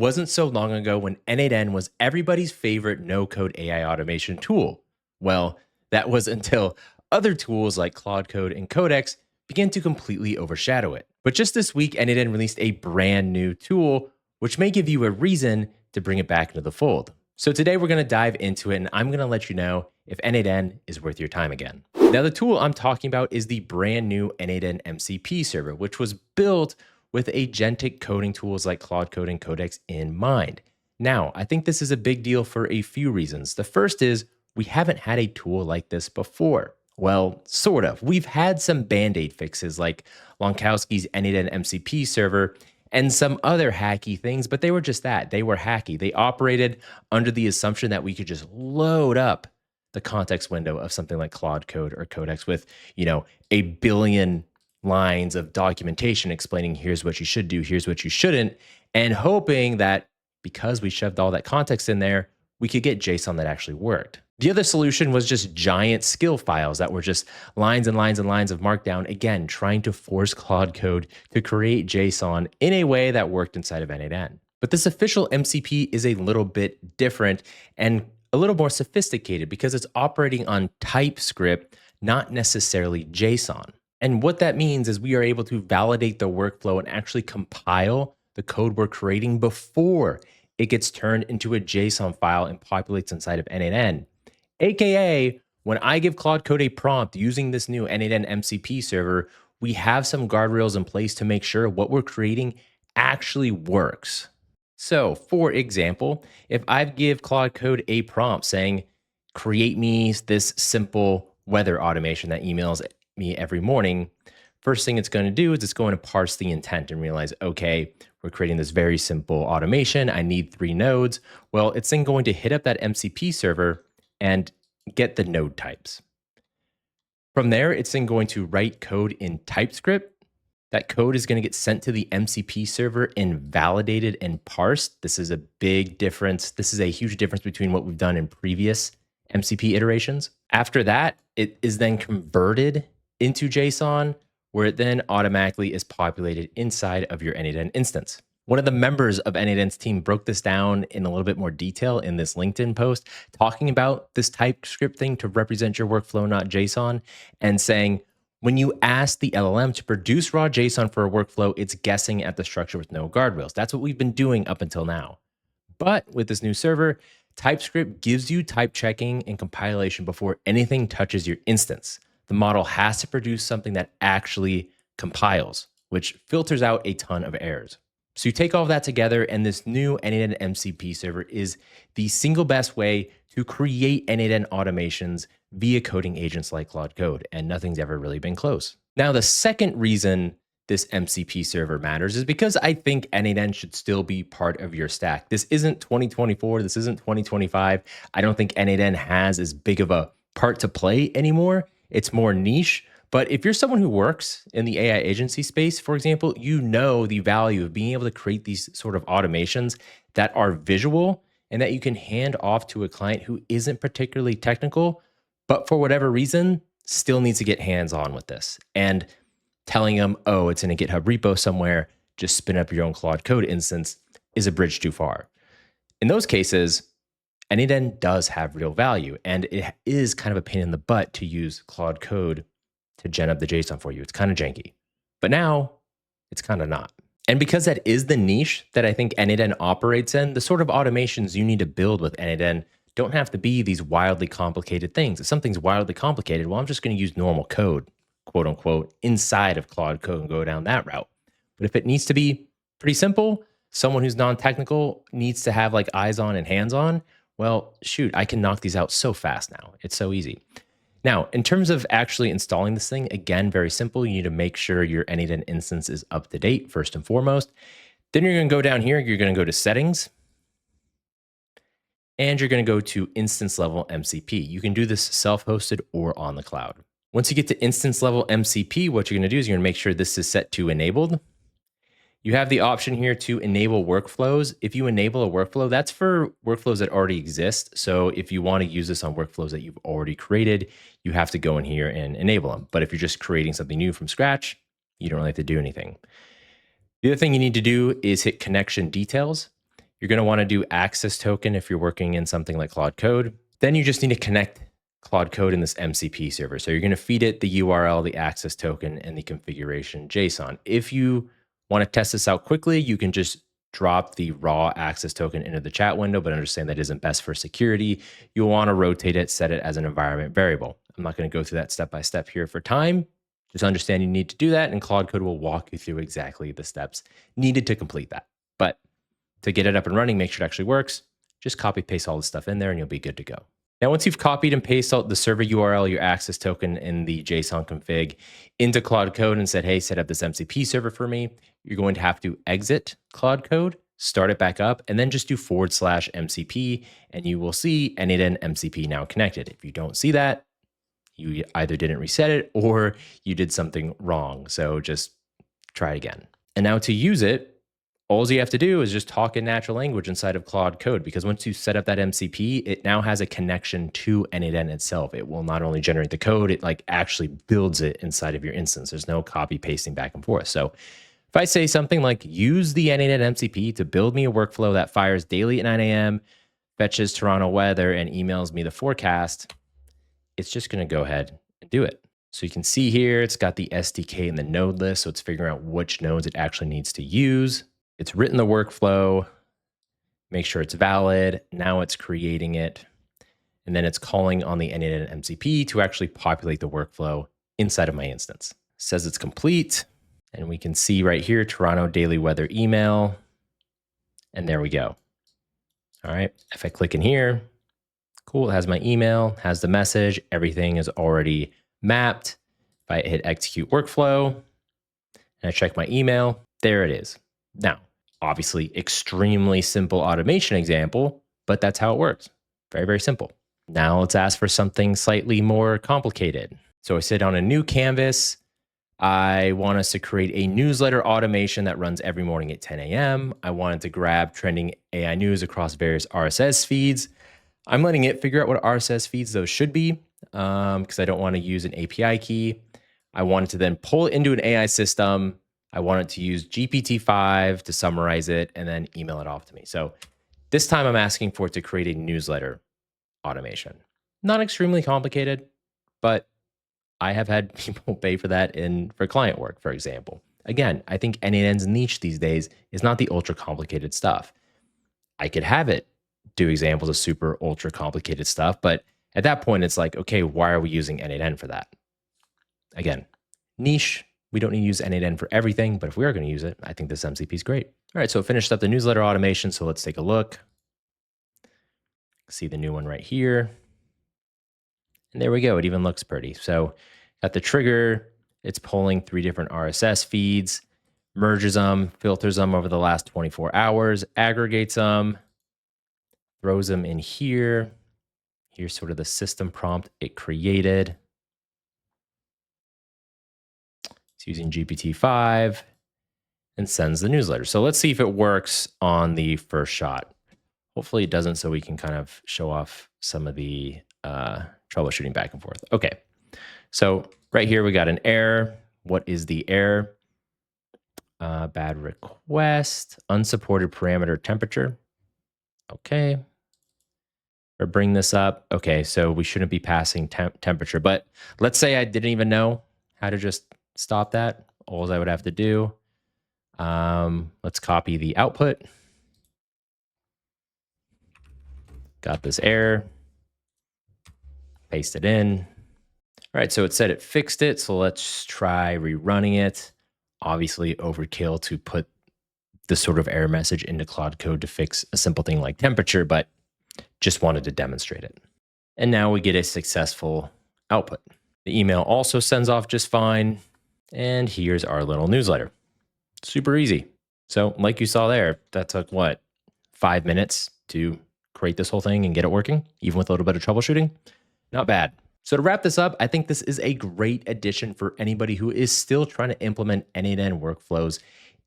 wasn't so long ago when N8N was everybody's favorite no-code AI automation tool. Well, that was until other tools like Claude Code and Codex began to completely overshadow it. But just this week, N8N released a brand new tool, which may give you a reason to bring it back into the fold. So today we're going to dive into it, and I'm going to let you know if N8N is worth your time again. Now, the tool I'm talking about is the brand new N8N MCP server, which was built with agentic coding tools like Claude Code and Codex in mind. Now, I think this is a big deal for a few reasons. The first is we haven't had a tool like this before. Well, sort of. We've had some band-aid fixes like Lonkowski's N8N MCP server and some other hacky things, but they were just that. They were hacky. They operated under the assumption that we could just load up the context window of something like Claude Code or Codex with, a billion lines of documentation explaining here's what you should do, here's what you shouldn't, and hoping that because we shoved all that context in there, we could get JSON that actually worked. The other solution was just giant skill files that were just lines and lines and lines of markdown, again, trying to force Claude Code to create JSON in a way that worked inside of N8N. But this official MCP is a little bit different and a little more sophisticated because it's operating on TypeScript, not necessarily JSON. And what that means is we are able to validate the workflow and actually compile the code we're creating before it gets turned into a JSON file and populates inside of N8N. AKA, when I give Claude Code a prompt using this new N8N MCP server, we have some guardrails in place to make sure what we're creating actually works. So, for example, if I give Claude Code a prompt saying, create me this simple weather automation that emails me every morning, first thing it's going to do is it's going to parse the intent and realize, okay, we're creating this very simple automation. I need 3 nodes. Well, it's then going to hit up that MCP server and get the node types. From there, it's then going to write code in TypeScript. That code is going to get sent to the MCP server and validated and parsed. This is a big difference. This is a huge difference between what we've done in previous MCP iterations. After that, it is then converted into JSON, where it then automatically is populated inside of your N8N instance. One of the members of N8N's team broke this down in a little bit more detail in this LinkedIn post, talking about this TypeScript thing to represent your workflow, not JSON, and saying, when you ask the LLM to produce raw JSON for a workflow, it's guessing at the structure with no guardrails. That's what we've been doing up until now. But with this new server, TypeScript gives you type checking and compilation before anything touches your instance. The model has to produce something that actually compiles, which filters out a ton of errors. So you take all of that together, and this new N8N MCP server is the single best way to create N8N automations via coding agents like Claude Code, and nothing's ever really been close. Now, the second reason this MCP server matters is because I think N8N should still be part of your stack. This isn't 2024, this isn't 2025. I don't think N8N has as big of a part to play anymore. It's more niche. But if you're someone who works in the AI agency space, for example, you know the value of being able to create these sort of automations that are visual and that you can hand off to a client who isn't particularly technical, but for whatever reason, still needs to get hands-on with this. And telling them, oh, it's in a GitHub repo somewhere, just spin up your own Claude Code instance is a bridge too far. In those cases, N8N does have real value, and it is kind of a pain in the butt to use Claude Code to gen up the JSON for you. It's kind of janky. But now, it's kind of not. And because that is the niche that I think N8N operates in, the sort of automations you need to build with N8N don't have to be these wildly complicated things. If something's wildly complicated, well, I'm just going to use normal code, quote unquote, inside of Claude Code and go down that route. But if it needs to be pretty simple, someone who's non-technical needs to have like eyes on and hands on, well, shoot, I can knock these out so fast now. It's so easy. Now, in terms of actually installing this thing, again, very simple. You need to make sure your N8N instance is up to date, first and foremost. Then you're going to go down here. You're going to go to Settings. And you're going to go to Instance Level MCP. You can do this self-hosted or on the cloud. Once you get to Instance Level MCP, what you're going to do is you're going to make sure this is set to Enabled. You have the option here to enable workflows. If you enable a workflow, that's for workflows that already exist. So if you want to use this on workflows that you've already created, you have to go in here and enable them. But if you're just creating something new from scratch, you don't really have to do anything. The other thing you need to do is hit Connection Details. You're going to want to do access token if you're working in something like Claude Code. Then you just need to connect Claude Code in this MCP server. So you're going to feed it the URL, the access token, and the configuration JSON. If you want to test this out quickly, you can just drop the raw access token into the chat window, but understand that isn't best for security. You'll want to rotate it, set it as an environment variable. I'm not going to go through that step by step here for time. Just understand you need to do that, and Claude Code will walk you through exactly the steps needed to complete that. But to get it up and running, make sure it actually works, just copy paste all the stuff in there and you'll be good to go. Now, once you've copied and pasted out the server URL, your access token, and the JSON config into Claude Code and said, hey, set up this MCP server for me, you're going to have to exit Claude Code, start it back up, and then just do /MCP, and you will see N8N MCP now connected. If you don't see that, you either didn't reset it or you did something wrong. So just try it again. And now to use it, all you have to do is just talk in natural language inside of Claude Code, because once you set up that MCP, it now has a connection to N8N itself. It will not only generate the code, it like actually builds it inside of your instance. There's no copy pasting back and forth. So if I say something like use the N8N MCP to build me a workflow that fires daily at 9 a.m., fetches Toronto weather, and emails me the forecast, it's just going to go ahead and do it. So you can see here, it's got the SDK and the node list. So it's figuring out which nodes it actually needs to use. It's written the workflow, make sure it's valid. Now it's creating it. And then it's calling on the N8N MCP to actually populate the workflow inside of my instance. It says it's complete. And we can see right here, Toronto daily weather email. And there we go. All right. If I click in here, cool. It has my email, has the message. Everything is already mapped. If I hit execute workflow and I check my email, there it is. Now, obviously, extremely simple automation example, but that's how it works. Very, very simple. Now let's ask for something slightly more complicated. So I said on a new canvas, I want us to create a newsletter automation that runs every morning at 10 a.m. I wanted to grab trending AI news across various RSS feeds. I'm letting it figure out what RSS feeds those should be because I don't want to use an API key. I wanted to then pull it into an AI system. I wanted to use GPT-5 to summarize it and then email it off to me. So this time I'm asking for it to create a newsletter automation. Not extremely complicated, but I have had people pay for that for client work, for example. Again, I think N8N's niche these days is not the ultra complicated stuff. I could have it do examples of super ultra complicated stuff, but at that point it's like, okay, why are we using N8N for that? Again, niche. We don't need to use N8N for everything, but if we are going to use it, I think this MCP is great. All right, so it finished up the newsletter automation. So let's take a look. See the new one right here. And there we go. It even looks pretty. So got the trigger. It's pulling 3 different RSS feeds, merges them, filters them over the last 24 hours, aggregates them, throws them in here. Here's sort of the system prompt it created. It's using GPT-5 and sends the newsletter. So let's see if it works on the first shot. Hopefully it doesn't, so we can kind of show off some of the troubleshooting back and forth. Okay, so right here we got an error. What is the error? Bad request, unsupported parameter temperature. Okay, or bring this up. Okay, so we shouldn't be passing temperature, but let's say I didn't even know how to just stop that. All I would have to do, let's copy the output. Got this error, paste it in. All right, so it said it fixed it. So let's try rerunning it. Obviously overkill to put this sort of error message into Claude Code to fix a simple thing like temperature, but just wanted to demonstrate it. And now we get a successful output. The email also sends off just fine. And here's our little newsletter. Super easy. So like you saw there, that took what, 5 minutes to create this whole thing and get it working, even with a little bit of troubleshooting. Not bad. So to wrap this up, I think this is a great addition for anybody who is still trying to implement N8N workflows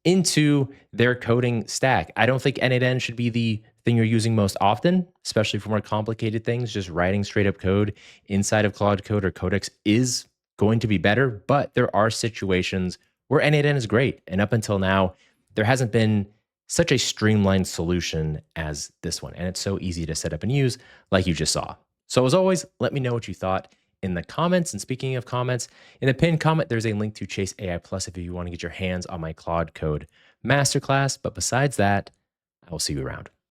into their coding stack. I don't think N8N should be the thing you're using most often, especially for more complicated things. Just writing straight up code inside of Claude Code or Codex is going to be better, but there are situations where N8N is great. And up until now, there hasn't been such a streamlined solution as this one. And it's so easy to set up and use, like you just saw. So as always, let me know what you thought in the comments. And speaking of comments, in the pinned comment, there's a link to Chase AI Plus if you want to get your hands on my Claude Code Masterclass. But besides that, I will see you around.